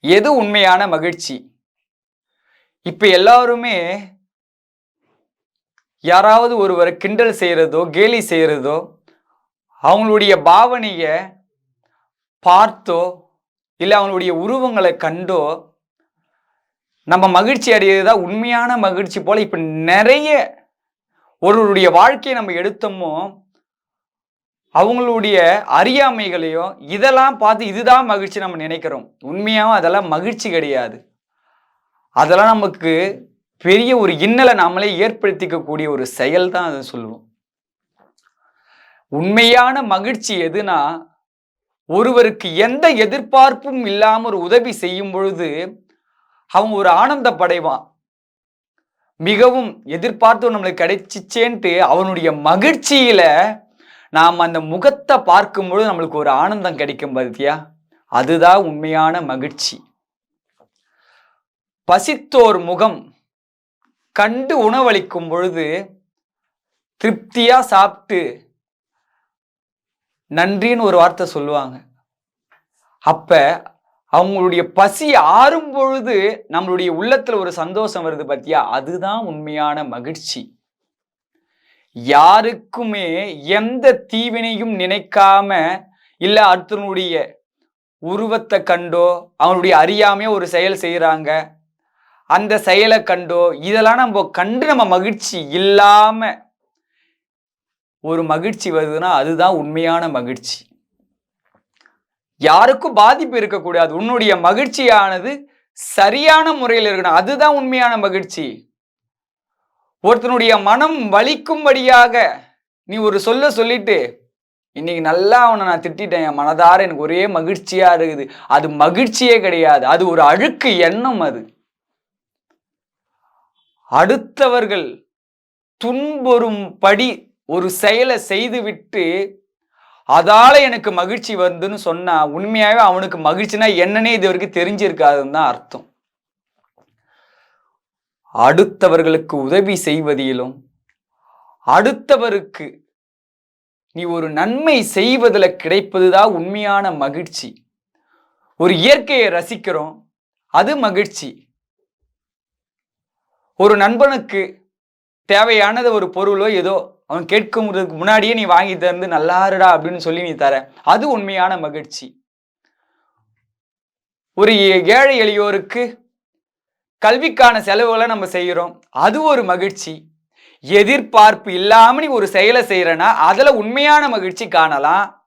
எது உண்மையான மகிழ்ச்சி? இப்ப எல்லாருமே யாராவது ஒருவரை கிண்டல் செய்யறதோ, கேலி செய்யறதோ, அவங்களுடைய பாவனைய பார்த்தோ, இல்ல அவங்களுடைய உருவங்களை கண்டோ, நம்ம மகிழ்ச்சி அடையறது தான் உண்மையான மகிழ்ச்சி போல இப்ப நெறைய ஒருவருடைய வாழ்க்கையை நம்ம எடுத்தோமோ, அவங்களுடைய அறியாமைகளையும் இதெல்லாம் பார்த்து இதுதான் மகிழ்ச்சி நம்ம நினைக்கிறோம். உண்மையாவும் அதெல்லாம் மகிழ்ச்சி கிடையாது. அதெல்லாம் நமக்கு பெரிய ஒரு இன்னலை நாமளே ஏற்படுத்திக்கக்கூடிய ஒரு செயல் தான் அதை சொல்லுவோம். உண்மையான மகிழ்ச்சி எதுனா, ஒருவருக்கு எந்த எதிர்பார்ப்பும் இல்லாம ஒரு உதவி செய்யும் பொழுது அவன் ஒரு ஆனந்தப்படைவான். மிகவும் எதிர்பார்த்து நம்மளுக்கு கிடைச்சிச்சேன்ட்டு அவனுடைய மகிழ்ச்சியில நாம் அந்த முகத்தை பார்க்கும்பொழுது நம்மளுக்கு ஒரு ஆனந்தம் கிடைக்கும் பாத்தியா, அதுதான் உண்மையான மகிழ்ச்சி. பசித்தோர் முகம் கண்டு உணவளிக்கும் பொழுது திருப்தியா சாப்பிட்டு நன்றின்னு ஒரு வார்த்தை சொல்லுவாங்க. அப்ப அவங்களுடைய பசி ஆறும் பொழுது நம்மளுடைய உள்ளத்துல ஒரு சந்தோஷம் வருது பாத்தியா, அதுதான் உண்மையான மகிழ்ச்சி. யாருக்குமே எந்த தீவினையும் நினைக்காம, இல்ல அடுத்தவனுடைய உருவத்தை கண்டோ, அவனுடைய அறியாமையோ ஒரு செயல் செய்யறாங்க, அந்த செயலை கண்டோ, இதெல்லாம் நம்ம மகிழ்ச்சி இல்லாம ஒரு மகிழ்ச்சி வருதுன்னா அதுதான் உண்மையான மகிழ்ச்சி. யாருக்கும் பாதிப்பு இருக்கக்கூடாது. உன்னுடைய மகிழ்ச்சியானது சரியான முறையில் இருக்கணும். அதுதான் உண்மையான மகிழ்ச்சி. ஒருத்தனுடைய மனம் வலிக்கும்படியாக நீ ஒரு சொல்லிட்டு இன்னைக்கு நல்லா அவனை நான் திட்டிட்டேன், என் மனதார எனக்கு ஒரே மகிழ்ச்சியா இருக்குது, அது மகிழ்ச்சியே கிடையாது. அது ஒரு அழுக்கு எண்ணம். அது அடுத்தவர்கள் துன்புறும்படி ஒரு செயலை செய்துவிட்டு அதால எனக்கு மகிழ்ச்சி வருதுன்னு சொன்னா உண்மையாவே அவனுக்கு மகிழ்ச்சினா என்னன்னே இது வரைக்கும் தெரிஞ்சிருக்காதுன்னு தான் அர்த்தம். அடுத்தவர்களுக்கு உதவி செய்வதிலும், அடுத்தவருக்கு நீ ஒரு நன்மை செய்வதில் கிடைப்பதுதான் உண்மையான மகிழ்ச்சி. ஒரு இயற்கையை ரசிக்கிறோம், அது மகிழ்ச்சி. ஒரு நண்பனுக்கு தேவையானது ஒரு பொருளோ ஏதோ அவன் கேட்குறதுக்கு முன்னாடியே நீ வாங்கி தந்து நல்லா இருடா அப்படின்னு சொல்லி நீ தர, அது உண்மையான மகிழ்ச்சி. ஒரு ஏழை எளியோருக்கு கல்விக்கான செலவுகளை நம்ம செய்யறோம், அது ஒரு மகிழ்ச்சி. எதிர்பார்ப்பு இல்லாம நீ ஒரு செயலை செய்யறனா அதுல உண்மையான மகிழ்ச்சி காணலாம்.